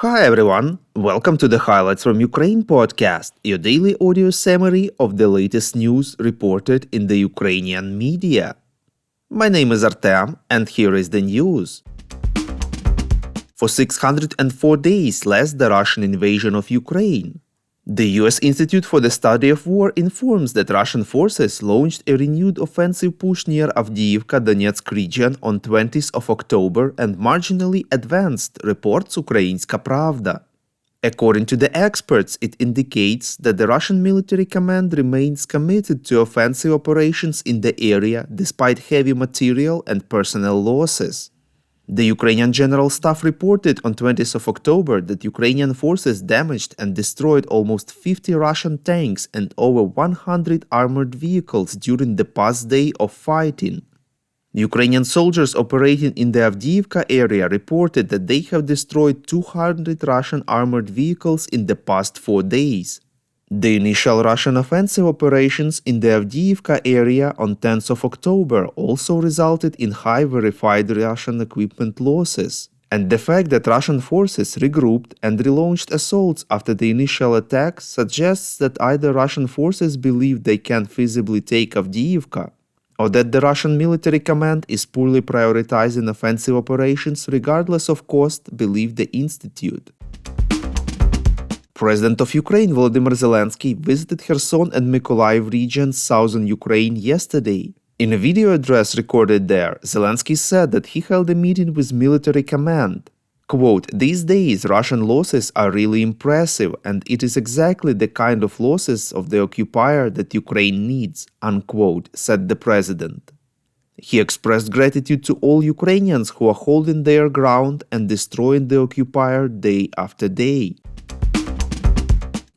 Hi everyone, welcome to the Highlights from Ukraine podcast, your daily audio summary of the latest news reported in the Ukrainian media. My name is Artem, and here is the news. For 604 days last the Russian invasion of Ukraine. The US Institute for the Study of War informs that Russian forces launched a renewed offensive push near Avdiivka, Donetsk region on 20th of October and marginally advanced, reports Ukrainska Pravda. According to the experts, it indicates that the Russian military command remains committed to offensive operations in the area despite heavy material and personnel losses. The Ukrainian General Staff reported on 20th of October that Ukrainian forces damaged and destroyed almost 50 Russian tanks and over 100 armored vehicles during the past day of fighting. Ukrainian soldiers operating in the Avdiivka area reported that they have destroyed 200 Russian armored vehicles in the past 4 days. The initial Russian offensive operations in the Avdiivka area on 10th of October also resulted in high verified Russian equipment losses, and the fact that Russian forces regrouped and relaunched assaults after the initial attack suggests that either Russian forces believe they can feasibly take Avdiivka, or that the Russian military command is poorly prioritizing offensive operations regardless of cost, believed the institute. President of Ukraine Volodymyr Zelensky visited Kherson and Mykolaiv regions, southern Ukraine, yesterday. In a video address recorded there, Zelensky said that he held a meeting with military command. Quote, "These days Russian losses are really impressive, and it is exactly the kind of losses of the occupier that Ukraine needs," unquote, said the president. He expressed gratitude to all Ukrainians who are holding their ground and destroying the occupier day after day.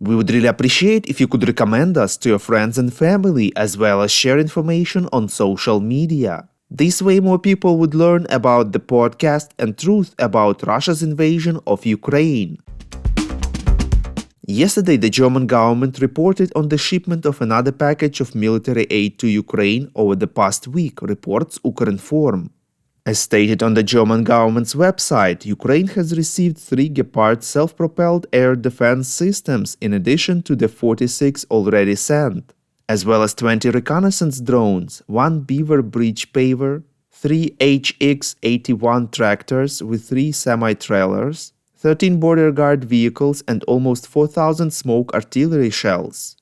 "We would really appreciate if you could recommend us to your friends and family as well as share information on social media. This way more people would learn about the podcast and truth about Russia's invasion of Ukraine." Yesterday, the German government reported on the shipment of another package of military aid to Ukraine over the past week, reports Ukrinform. As stated on the German government's website, Ukraine has received 3 Gepard self-propelled air defense systems in addition to the 46 already sent, as well as 20 reconnaissance drones, 1 Beaver bridge paver, 3 HX-81 tractors with 3 semi-trailers, 13 border guard vehicles and almost 4,000 smoke artillery shells.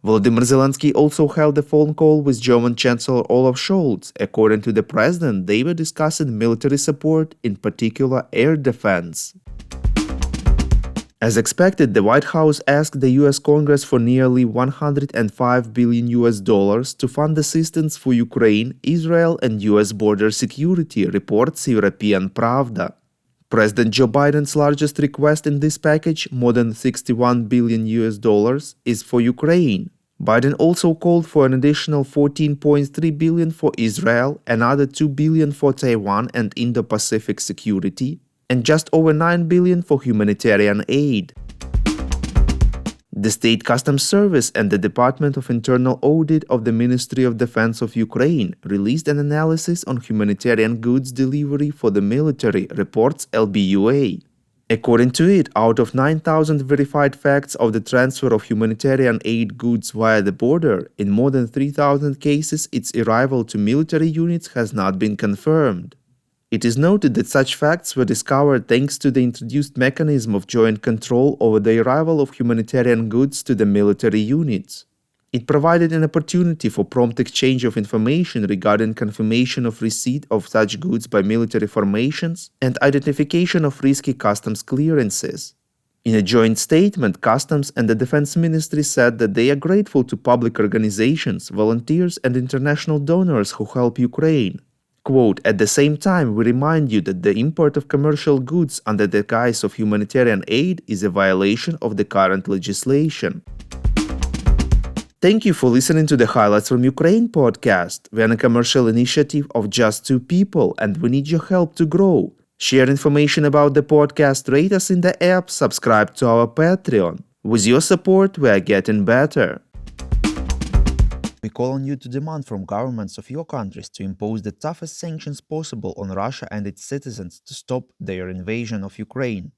Volodymyr Zelensky also held a phone call with German Chancellor Olaf Scholz. According to the president, they were discussing military support, in particular air defense. As expected, the White House asked the US Congress for nearly $105 billion to fund assistance for Ukraine, Israel and US border security, reports European Pravda. President Joe Biden's largest request in this package, more than $61 billion, is for Ukraine. Biden also called for an additional $14.3 billion for Israel, another $2 billion for Taiwan and Indo-Pacific security, and just over $9 billion for humanitarian aid. The State Customs Service and the Department of Internal Audit of the Ministry of Defense of Ukraine released an analysis on humanitarian goods delivery for the military, reports LBUA. According to it, out of 9,000 verified facts of the transfer of humanitarian aid goods via the border, in more than 3,000 cases its arrival to military units has not been confirmed. It is noted that such facts were discovered thanks to the introduced mechanism of joint control over the arrival of humanitarian goods to the military units. It provided an opportunity for prompt exchange of information regarding confirmation of receipt of such goods by military formations and identification of risky customs clearances. In a joint statement, Customs and the Defense Ministry said that they are grateful to public organizations, volunteers and international donors who help Ukraine. Quote, "At the same time, we remind you that the import of commercial goods under the guise of humanitarian aid is a violation of the current legislation." Thank you for listening to the Highlights from Ukraine podcast. We're a commercial initiative of just 2 people and we need your help to grow. Share information about the podcast, rate us in the app, subscribe to our Patreon. With your support, we are getting better. We call on you to demand from governments of your countries to impose the toughest sanctions possible on Russia and its citizens to stop their invasion of Ukraine.